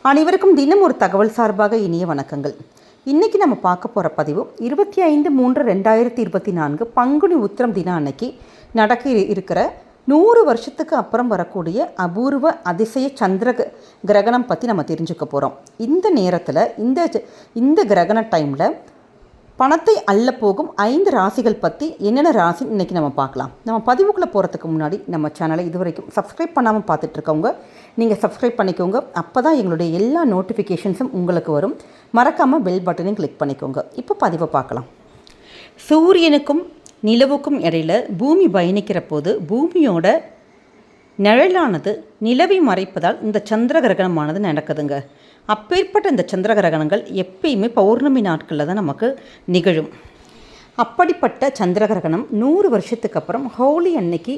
அனைவருக்கும் தினம் ஒரு தகவல் சார்பாக இனிய வணக்கங்கள். இன்றைக்கி நம்ம பார்க்க போகிற பதிவு 25/3/2024 பங்குனி உத்திரம் தினம் அன்னைக்கு நடக்க இருக்கிற 100 வருஷத்துக்கு அப்புறம் வரக்கூடிய அபூர்வ அதிசய சந்திர கிரகணம் பற்றி நம்ம தெரிஞ்சுக்க போகிறோம். இந்த நேரத்தில் இந்த கிரகண டைமில் பணத்தை அள்ள போகும் 5 ராசிகள் பற்றி என்னென்ன ராசி இன்றைக்கி நம்ம பார்க்கலாம். நம்ம பதிவுக்குள்ளே போகிறதுக்கு முன்னாடி நம்ம சேனலை இதுவரைக்கும் சப்ஸ்கிரைப் பண்ணாமல் பார்த்துட்ருக்கவங்க நீங்கள் சப்ஸ்கிரைப் பண்ணிக்கோங்க. அப்போ தான் எங்களுடைய எல்லா நோட்டிஃபிகேஷன்ஸும் உங்களுக்கு வரும். மறக்காமல் பெல் பட்டனையும் கிளிக் பண்ணிக்கோங்க. இப்போ பதிவை பார்க்கலாம். சூரியனுக்கும் நிலவுக்கும் இடையில் பூமி பயணிக்கிற போது பூமியோட நிழலானது நிலவை மறைப்பதால் இந்த சந்திர கிரகணமானது நடக்குதுங்க. அப்பேற்பட்ட இந்த சந்திர கிரகணங்கள் எப்பயுமே பௌர்ணமி நாட்களில் தான் நமக்கு நிகழும். அப்படிப்பட்ட சந்திர கிரகணம் 100 வருஷத்துக்கு அப்புறம் ஹோலி அன்னைக்கு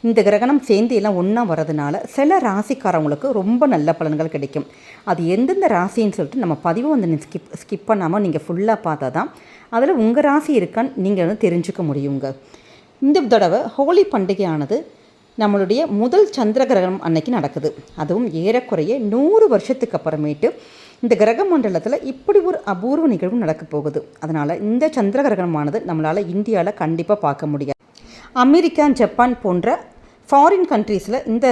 இந்த கிரகணம் சேர்ந்து எல்லாம் ஒன்றா வர்றதுனால சில ராசிக்காரவங்களுக்கு ரொம்ப நல்ல பலன்கள் கிடைக்கும். அது எந்தெந்த ராசின்னு சொல்லிட்டு நம்ம பதிவு வந்து ஸ்கிப் பண்ணாமல் நீங்கள் ஃபுல்லாக பார்த்தா தான் அதில் உங்கள் ராசி இருக்கான்னு நீங்கள் வந்து தெரிஞ்சுக்க முடியுங்க. இந்த தடவை ஹோலி பண்டிகையானது நம்மளுடைய முதல் சந்திர கிரகணம் அன்னைக்கு நடக்குது. அதுவும் ஏறக்குறைய 100 வருஷத்துக்கு அப்புறமேட்டு இந்த கிரக மண்டலத்தில் இப்படி ஒரு அபூர்வ நிகழ்வு நடக்க போகுது. அதனால் இந்த சந்திர கிரகணமானது நம்மளால் இந்தியாவில் கண்டிப்பாக பார்க்க முடியாது. அமெரிக்கா, ஜப்பான் போன்ற ஃபாரின் கண்ட்ரீஸில் இந்த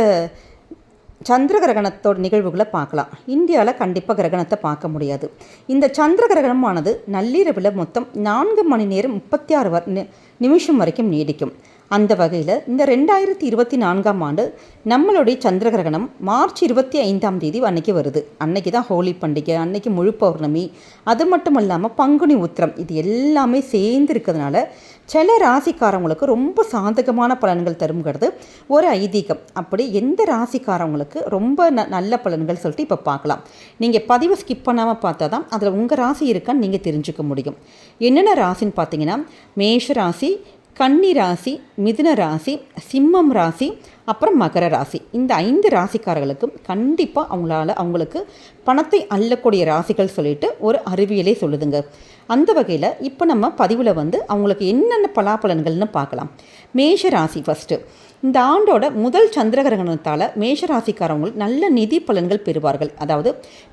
சந்திர கிரகணத்தோட நிகழ்வுகளை பார்க்கலாம். இந்தியாவில் கண்டிப்பாக கிரகணத்தை பார்க்க முடியாது. இந்த சந்திர கிரகணமானது நள்ளிரவில் மொத்தம் 4 மணி நேரம் 36 நிமிஷம் வரைக்கும் நீடிக்கும். அந்த வகையில் இந்த 2024ஆம் ஆண்டு நம்மளுடைய சந்திர கிரகணம் மார்ச் 25 அன்னைக்கு வருது. அன்னைக்கு தான் ஹோலி பண்டிகை, அன்னைக்கு முழு பௌர்ணமி, அது மட்டும் இல்லாமல் பங்குனி உத்திரம், இது எல்லாமே சேர்ந்து இருக்கிறதுனால சில ராசிக்காரவங்களுக்கு ரொம்ப சாதகமான பலன்கள் தருங்கிறது ஒரு ஐதீகம். அப்படி எந்த ராசிக்காரவங்களுக்கு ரொம்ப நல்ல பலன்கள் சொல்லிட்டு இப்போ பார்க்கலாம். நீங்கள் பதிவை ஸ்கிப் பண்ணாமல் பார்த்தா தான் அதில் உங்கள் ராசி இருக்கான்னு நீங்கள் தெரிஞ்சுக்க முடியும். என்னென்ன ராசின்னு பார்த்தீங்கன்னா மேஷ ராசி, கன்னி ராசி, மிதுன ராசி, சிம்மம் ராசி, அப்புறம் மகர ராசி. இந்த 5 ராசிக்காரர்களுக்கும் கண்டிப்பாக அவங்களுக்கு பணத்தை அள்ளக்கூடிய ராசிகள் சொல்லிட்டு ஒரு அறிவியலே சொல்லுதுங்க. அந்த வகையில் இப்போ நம்ம பதிவில் வந்து அவங்களுக்கு என்னென்ன பலாபலன்கள்னு பார்க்கலாம். மேஷ ராசி ஃபஸ்ட்டு. இந்த ஆண்டோட முதல் சந்திர கிரகணத்தால் மேஷராசிக்காரவங்க நல்ல நிதி பலன்கள் பெறுவார்கள். அதாவது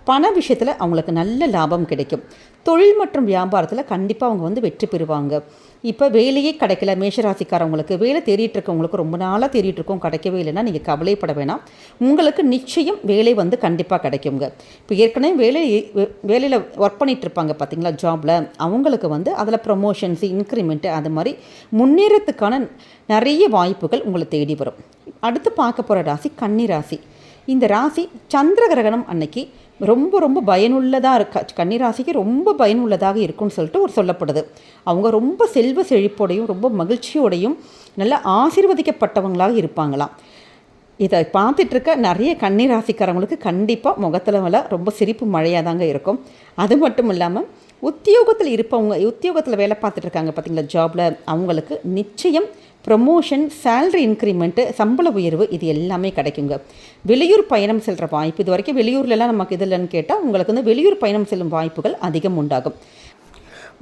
பண விஷயத்தில் அவங்களுக்கு நல்ல லாபம் கிடைக்கும். தொழில் மற்றும் வியாபாரத்தில் கண்டிப்பாக அவங்க வந்து வெற்றி பெறுவாங்க. இப்போ வேலையே கிடைக்கல மேஷராசிக்காரவங்களுக்கு, வேலை தேடிட்டு இருக்கவங்களுக்கு ரொம்ப நாளாக தேடிட்டு இருக்கோம், கிடைக்கவே இல்லைன்னா நீங்கள் கவலைப்பட வேணாம். உங்களுக்கு நிச்சயம் வேலை வந்து கண்டிப்பாக கிடைக்குங்க. இப்போ ஏற்கனவே வேலையில் ஒர்க் பண்ணிகிட்டு இருப்பாங்க பார்த்தீங்களா, ஜாபில், அவங்களுக்கு வந்து அதில் ப்ரொமோஷன்ஸு, இன்க்ரிமெண்ட்டு, அது மாதிரி முன்னேறத்துக்கான நிறைய வாய்ப்புகள் உங்களை தேடி வரும். அடுத்து பார்க்க போகிற ராசி கன்னி ராசி. இந்த ராசி சந்திர கிரகணம் அன்னைக்கு ரொம்ப பயனுள்ளதாக கன்னி ராசிக்கு ரொம்ப பயனுள்ளதாக இருக்கும்னு சொல்லிட்டு ஒரு சொல்லப்படுது. அவங்க ரொம்ப செல்வ செழிப்போடையும் ரொம்ப மகிழ்ச்சியோடையும் நல்லா ஆசீர்வதிக்கப்பட்டவங்களாக இருப்பாங்களாம். இதை பார்த்துட்ருக்க நிறைய கன்னி ராசிக்காரவங்களுக்கு கண்டிப்பாக முகத்தில் ரொம்ப சிரிப்பு மழையாக தாங்க இருக்கும். அது மட்டும் இல்லாமல் உத்தியோகத்தில் இருப்பவங்க, உத்தியோகத்தில் வேலை பார்த்துட்ருக்காங்க பார்த்தீங்களா, ஜாபில், அவங்களுக்கு நிச்சயம் ப்ரொமோஷன், சேல்ரி இன்க்ரிமெண்ட்டு, சம்பள உயர்வு, இது எல்லாமே கிடைக்குங்க. வெளியூர் பயணம் செல்கிற வாய்ப்பு, இது வரைக்கும் வெளியூர்லலாம் நமக்கு இது இல்லைன்னு கேட்டால் உங்களுக்கு வந்து வெளியூர் பயணம் செல்லும் வாய்ப்புகள் அதிகம் உண்டாகும்.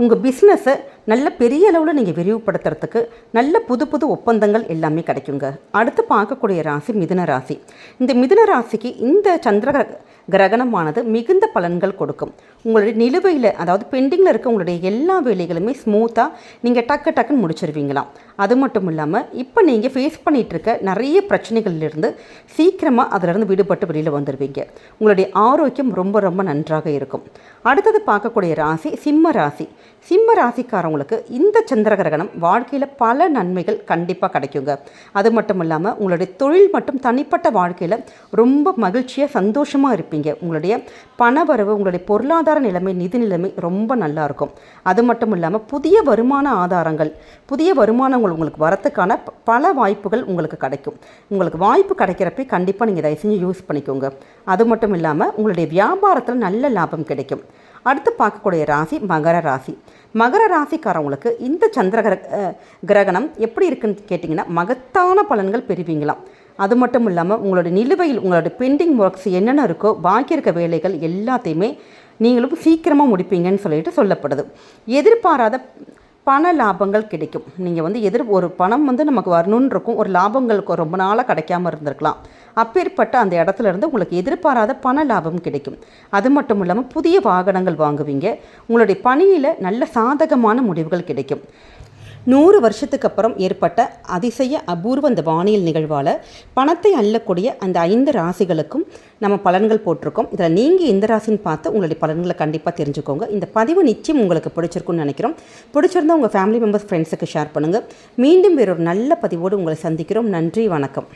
உங்கள் பிஸ்னஸை நல்ல பெரிய அளவில் நீங்கள் விரிவுபடுத்துறதுக்கு நல்ல புது ஒப்பந்தங்கள் எல்லாமே கிடைக்குங்க. அடுத்து பார்க்கக்கூடிய ராசி மிதுன ராசி. இந்த மிதுன ராசிக்கு இந்த சந்திர கிரகணமானது மிகுந்த பலன்கள் கொடுக்கும். உங்களுடைய நிலுவையில், அதாவது பெண்டிங்கில் இருக்க உங்களுடைய எல்லா வேலைகளுமே ஸ்மூத்தாக நீங்கள் டக்குன்னு முடிச்சிருவீங்களாம். அது மட்டும் இல்லாமல் இப்போ நீங்கள் ஃபேஸ் பண்ணிகிட்ருக்க நிறைய பிரச்சனைகளிலிருந்து சீக்கிரமாக அதிலிருந்து விடுபட்டு வெளியில் வந்துடுவீங்க. உங்களுடைய ஆரோக்கியம் ரொம்ப நன்றாக இருக்கும். அடுத்தது பார்க்கக்கூடிய ராசி சிம்ம ராசி. சிம்ம ராசிக்காரவங்களுக்கு இந்த சந்திர கிரகணம் வாழ்க்கையில் பல நன்மைகள் கண்டிப்பாக கிடைக்குங்க. அது மட்டும் இல்லாமல் உங்களுடைய தொழில் மற்றும் தனிப்பட்ட வாழ்க்கையில் ரொம்ப மகிழ்ச்சியாக சந்தோஷமாக இருப்பீங்க. உங்களுடைய பணவரவு, உங்களுடைய பொருளாதார நிலைமை, நிதி நிலைமை ரொம்ப நல்லாயிருக்கும். அது மட்டும் இல்லாமல் புதிய வருமான ஆதாரங்கள், புதிய வருமானங்கள் உங்களுக்கு வரத்துக்கான பல வாய்ப்புகள் உங்களுக்கு கிடைக்கும். உங்களுக்கு வாய்ப்பு கிடைக்கிறப்ப கண்டிப்பாக நீங்கள் தயவு செஞ்சு யூஸ் பண்ணிக்கோங்க. அது மட்டும் இல்லாமல் உங்களுடைய வியாபாரத்தில் நல்ல லாபம் கிடைக்கும். அடுத்து பார்க்கக்கூடிய ராசி மகர ராசி. மகர ராசிக்காரவங்களுக்கு இந்த சந்திர கிரகணம் எப்படி இருக்குன்னு கேட்டிங்கன்னா மகத்தான பலன்கள் பெறுவீங்களாம். அது மட்டும் இல்லாமல் உங்களுடைய நிலுவையில் உங்களுடைய பெண்டிங் ஒர்க்ஸ் என்னென்ன இருக்கோ, பாக்கி இருக்க வேலைகள் எல்லாத்தையுமே நீங்களும் சீக்கிரமாக முடிப்பீங்கன்னு சொல்லிட்டு சொல்லப்படுது. எதிர்பாராத பண லாபங்கள் கிடைக்கும். நீங்கள் வந்து ஒரு பணம் வந்து நமக்கு வரணுன்னு இருக்கும், ஒரு லாபங்களுக்கு ரொம்ப நாளாக கிடைக்காம இருந்திருக்கலாம். அப்பேற்பட்ட அந்த இடத்துல இருந்து உங்களுக்கு எதிர்பாராத பண லாபம் கிடைக்கும். அது மட்டும் இல்லாமல் புதிய வாகனங்கள் வாங்குவீங்க. உங்களுடைய பணியில் நல்ல சாதகமான முடிவுகள் கிடைக்கும். 100 வருஷத்துக்கு அப்புறம் ஏற்பட்ட அதிசய அபூர்வ அந்த வானியல் நிகழ்வால் பணத்தை அள்ளக்கூடிய அந்த 5 ராசிகளுக்கும் நம்ம பலன்கள் போட்டிருக்கோம். இதில் நீங்கள் எந்த ராசின்னு பார்த்து உங்களுடைய பலன்களை கண்டிப்பாக தெரிஞ்சுக்கோங்க. இந்த பதிவு நிச்சயம் உங்களுக்கு பிடிச்சிருக்குன்னு நினைக்கிறோம். பிடிச்சிருந்தால் உங்கள் ஃபேமிலி மெம்பர்ஸ், ஃப்ரெண்ட்ஸுக்கு ஷேர் பண்ணுங்கள். மீண்டும் வேறொரு நல்ல பதிவோடு உங்களை சந்திக்கிறோம். நன்றி, வணக்கம்.